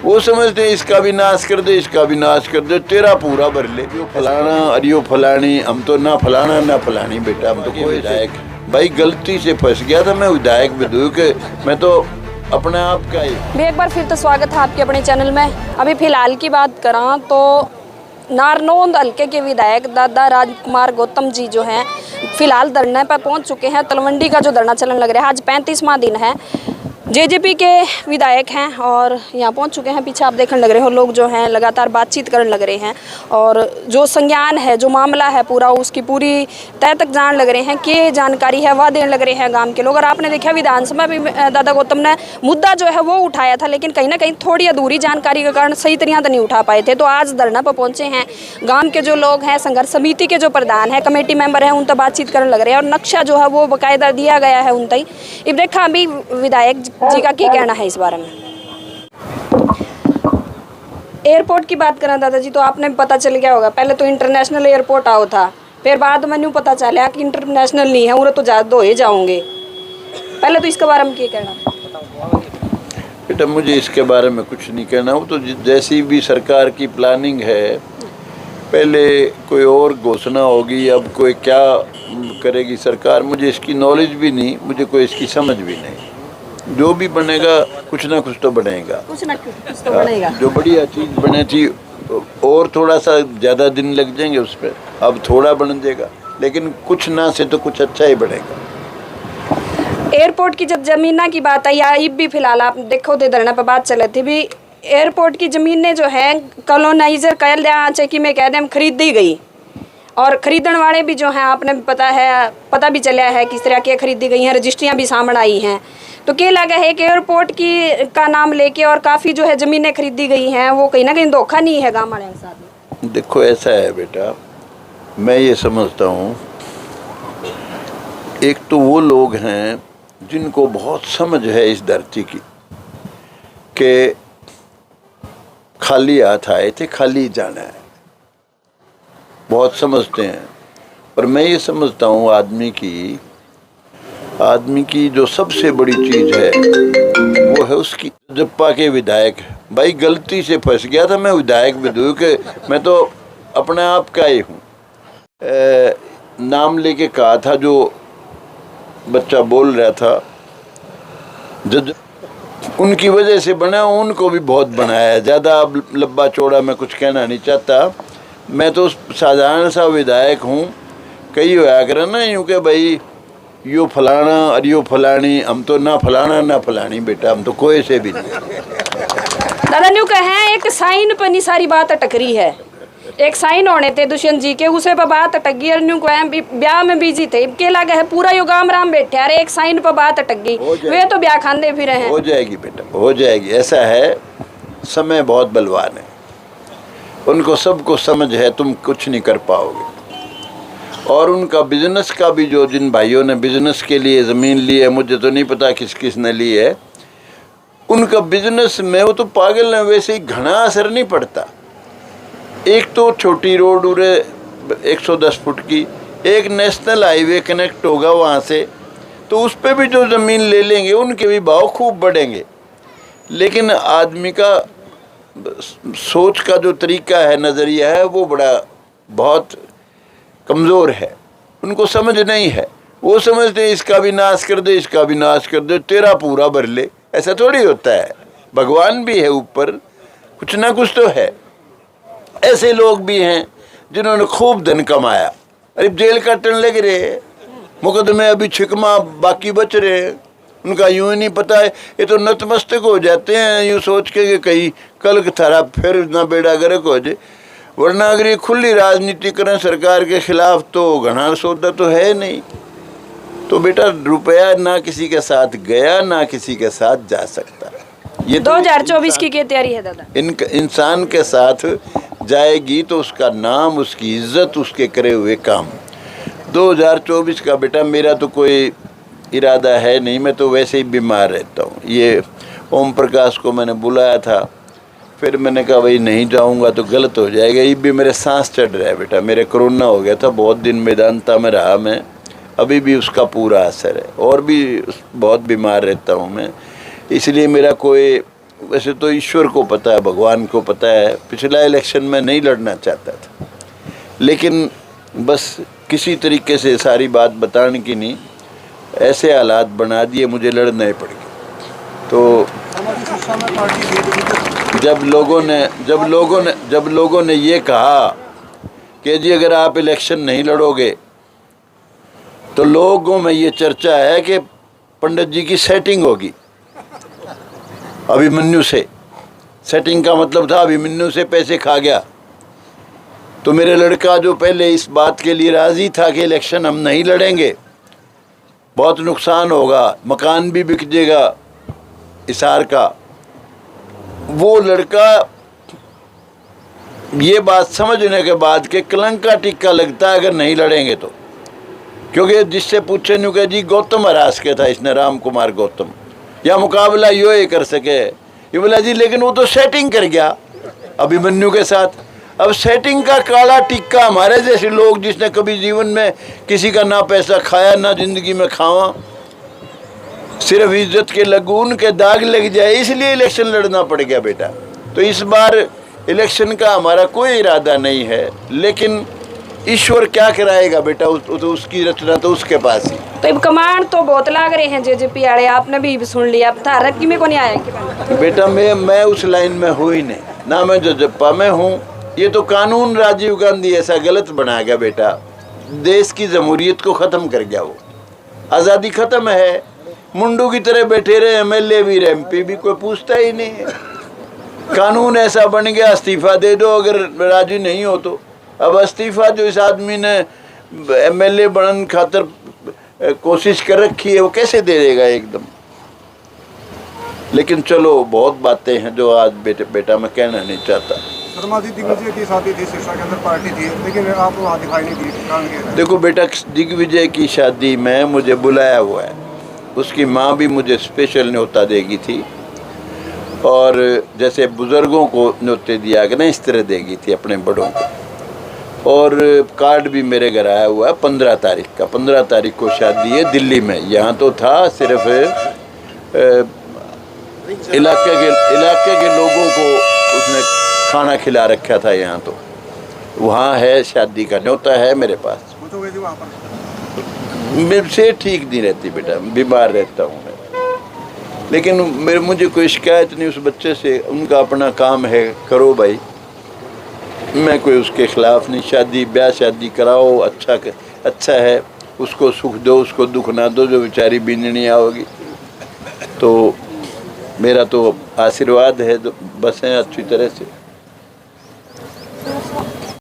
वो समझते हैं इसका भी नाश कर दे, इसका भी नाश कर दे, तेरा पूरा भर ले। यो फलाना और यो फलानी, हम तो ना फलाना ना फलानी बेटा, हम तो कोई विधायक भाई गलती से फंस गया था। मैं विधायक विधु के, मैं तो अपने आप का ही। भी एक बार फिर तो स्वागत है आपके अपने चैनल में। अभी फिलहाल की बात करा तो नारनौंद हल्के के विधायक दादा राजकुमार गौतम जी जो हैं फिलहाल धरने पर पहुंच चुके हैं। तलवंडी का जो धरना चलन लग रहा है, आज 35वां दिन है। जेजेपी के विधायक हैं और यहाँ पहुंच चुके हैं। पीछे आप देखने लग रहे हो लोग जो हैं लगातार बातचीत करने लग रहे हैं और जो संज्ञान है, जो मामला है पूरा, उसकी पूरी तय तक जान लग रहे हैं कि जानकारी है वह देने लग रहे हैं गांव के लोग। और आपने देखा विधानसभा में दादा गौतम ने मुद्दा जो है वो उठाया था, लेकिन कहीं ना कहीं थोड़ी अधूरी जानकारी के कारण सही तरह तो नहीं उठा पाए थे। तो आज धरना पर पहुंचे हैं गाँव के जो लोग हैं, संघर्ष समिति के जो प्रधान है, कमेटी मेंबर हैं, उन तक बातचीत करने लग रहे हैं और नक्शा जो है वो बाकायदा दिया गया है उन तक। अब देखा अभी विधायक जी का क्या कहना है इस बारे में। एयरपोर्ट की बात करें दादाजी तो आपने पता चल गया होगा, पहले तो इंटरनेशनल एयरपोर्ट आओ था, फिर बाद में न्यू पता चला कि इंटरनेशनल नहीं है, उरे तो ज़्यादा हो ही जाओगे। पहले तो इसके बारे में क्या कहना? बेटा मुझे इसके बारे में कुछ नहीं कहना। वो तो जैसी भी सरकार की प्लानिंग है, पहले कोई और घोषणा होगी, अब कोई क्या करेगी सरकार, मुझे इसकी नॉलेज भी नहीं, मुझे कोई इसकी समझ भी नहीं। जो भी बनेगा कुछ ना कुछ तो बनेगा, कुछ ना कुछ तो बनेगा। जो बढ़िया चीज़ बने थी और थोड़ा सा ज़्यादा दिन लग जाएंगे उस पर, अब थोड़ा बन जाएगा, लेकिन कुछ ना से तो कुछ अच्छा ही बनेगा। एयरपोर्ट की जब ज़मीना की बात आई, या अब भी फिलहाल आप देखो तो धरना पर बात चल रही थी भी, एयरपोर्ट की ज़मीनें जो है कॉलोनाइजर कह कि मैं कह दें खरीदी गई और खरीदने वाले भी जो हैं आपने पता भी चला है किस तरह की खरीदी गई हैं, रजिस्ट्रियाँ भी सामने आई हैं। तो क्या लगा है कि एयरपोर्ट का नाम लेके और काफ़ी जो है ज़मीनें खरीदी गई हैं, वो कहीं ना कहीं धोखा नहीं है गाँव वाले के साथ में? देखो ऐसा है बेटा, मैं ये समझता हूँ, एक तो वो लोग हैं जिनको बहुत समझ है इस धरती की कि खाली हाथ आए थे, खाली जाना है, बहुत समझते हैं। और मैं ये समझता हूँ आदमी की जो सबसे बड़ी चीज़ है वो है उसकी जप्पा के विधायक। भाई गलती से फंस गया था, मैं विधायक विधु के, मैं तो अपने आप का ही हूँ। नाम लेके कहा था, जो बच्चा बोल रहा था, जज उनकी वजह से बना, उनको भी बहुत बनाया है। ज़्यादा अब लंबा चौड़ा मैं कुछ कहना नहीं चाहता। मैं तो साधारण सा विधायक हूँ। कई होया करे ना यूँ कि भाई यो फलाना और यो फलानी, हम तो ना फलाना ना फलानी बेटा, हम तो कोई से भी नहीं। दादा न्यू कहे एक साइन पर नहीं सारी बात अटक रही है। एक साइन होने थे दुष्यंत जी के, उसे पर बात अटक गई और न्यू कहे ब्याह में बिजी थे, के लगा है पूरा यो गाम राम बैठे, अरे एक साइन पर बात अटक गई, वे तो ब्याह खाने फिर हैं। हो जाएगी बेटा, हो जाएगी। ऐसा है, समय बहुत बलवान है, उनको सबको समझ है, तुम कुछ नहीं कर पाओगे। और उनका बिजनेस का भी, जो जिन भाइयों ने बिजनेस के लिए ज़मीन ली है, मुझे तो नहीं पता किस किस ने ली है, उनका बिजनेस में वो तो पागल है, वैसे ही घना असर नहीं पड़ता। एक तो छोटी रोड उरे 110 फुट की, एक नेशनल हाईवे कनेक्ट होगा वहाँ से, तो उस पर भी जो ज़मीन ले लेंगे उनके भी भाव खूब बढ़ेंगे। लेकिन आदमी का सोच का जो तरीका है, नज़रिया है, वो बहुत कमज़ोर है, उनको समझ नहीं है। वो समझते हैं इसका भी नाश कर दे, इसका भी नाश कर दे, तेरा पूरा भर ले। ऐसा थोड़ी होता है, भगवान भी है ऊपर, कुछ ना कुछ तो है। ऐसे लोग भी हैं जिन्होंने खूब धन कमाया, अरे जेल काटने लग रहे, मुकदमे अभी छिकमा बाकी बच रहे हैं, उनका यूँ ही नहीं पता है। ये तो नतमस्तक हो जाते हैं यूँ सोच के कि कहीं कल थारा फिर ना बेड़ा गर्क हो जाए। वरना अगर ये खुली राजनीति करें सरकार के खिलाफ तो घना सौदा तो है नहीं। तो बेटा रुपया ना किसी के साथ गया, ना किसी के साथ जा सकता। ये 2024 की क्या तैयारी है दादा? इंसान के साथ जाएगी तो उसका नाम, उसकी इज्जत, उसके करे हुए काम। 2024 का बेटा मेरा तो कोई इरादा है नहीं, मैं तो वैसे ही बीमार रहता हूँ। ये ओम प्रकाश को मैंने बुलाया था, फिर मैंने कहा भाई नहीं जाऊंगा तो गलत हो जाएगा। ये भी मेरे सांस चढ़ रहा है बेटा, मेरे कोरोना हो गया था, बहुत दिन मेदांता में रहा मैं, अभी भी उसका पूरा असर है, और भी बहुत बीमार रहता हूँ मैं। इसलिए मेरा कोई वैसे तो ईश्वर को पता है, भगवान को पता है, पिछला इलेक्शन में नहीं लड़ना चाहता था, लेकिन बस किसी तरीके से सारी बात बताने की नहीं, ऐसे हालात बना दिए, मुझे लड़ना ही पड़ गया। तो जब लोगों ने ये कहा कि जी अगर आप इलेक्शन नहीं लड़ोगे, तो लोगों में ये चर्चा है कि पंडित जी की सेटिंग होगी अभिमन्यु से। सेटिंग का मतलब था अभिमन्यु से पैसे खा गया। तो मेरे लड़का जो पहले इस बात के लिए राज़ी था कि इलेक्शन हम नहीं लड़ेंगे, बहुत नुकसान होगा, मकान भी बिक जाएगा हिसार का, वो लड़का ये बात समझने के बाद कि कलंक का टिक्का लगता है अगर नहीं लड़ेंगे तो, क्योंकि जिससे पूछे नु के जी गौतम हरास के था इसने, राम कुमार गौतम, या मुकाबला यो ही कर सके, ये बोला जी लेकिन वो तो सेटिंग कर गया अभिमन्यु के साथ। अब सेटिंग का काला टिक्का हमारे जैसे लोग, जिसने कभी जीवन में किसी का ना पैसा खाया ना जिंदगी में खावा, सिर्फ इज्जत के लगून के दाग लग जाए, इसलिए इलेक्शन लड़ना पड़ गया बेटा। तो इस बार इलेक्शन का हमारा कोई इरादा नहीं है, लेकिन ईश्वर क्या कराएगा बेटा, तो उसकी रचना तो उसके पास ही। तो अब कमांड तो बहुत लाग रहे हैं जेजेपी वाले, आपने भी सुन लिया, धारक की में को नहीं आया कि बेटा मैं उस लाइन में हूँ ही नहीं, ना मैं जजप्पा में हूँ। ये तो कानून राजीव गांधी ऐसा गलत बना गया बेटा, देश की जमहूरियत को ख़त्म कर गया, वो आज़ादी ख़त्म है। मुंडू की तरह बैठे रहे MLA भी MP भी, कोई पूछता ही नहीं है। कानून ऐसा बन गया, इस्तीफा दे दो अगर राजी नहीं हो तो। अब इस्तीफा जो इस आदमी ने MLA बनने खातर कोशिश कर रखी है, वो कैसे दे देगा एकदम। लेकिन चलो बहुत बातें हैं जो आज बेटा मैं कहना नहीं चाहता। शर्मा जी दिग्विजय की शादी थी, सिरसा के अंदर पार्टी थी, लेकिन आप वहाँ दिखाई नहीं दी। देखो बेटा, दिग्विजय की शादी में मुझे बुलाया हुआ है, उसकी माँ भी मुझे स्पेशल न्योता देगी थी, और जैसे बुज़ुर्गों को न्योते दिया गया ना, इस तरह देगी थी अपने बड़ों को। और कार्ड भी मेरे घर आया हुआ है 15 तारीख का। 15 तारीख को शादी है दिल्ली में। यहाँ तो था सिर्फ इलाके के लोगों को उसने खाना खिला रखा था, यहाँ तो वहाँ है शादी का न्योता है मेरे पास। मेरे से ठीक नहीं रहती बेटा, बीमार रहता हूँ मैं, लेकिन मुझे कोई शिकायत नहीं उस बच्चे से, उनका अपना काम है, करो भाई, मैं कोई उसके खिलाफ नहीं। शादी ब्याह शादी कराओ, अच्छा है, उसको सुख दो, उसको दुख ना दो, जो बेचारी बीननिया होगी। तो मेरा तो आशीर्वाद है, बस है अच्छी तरह से।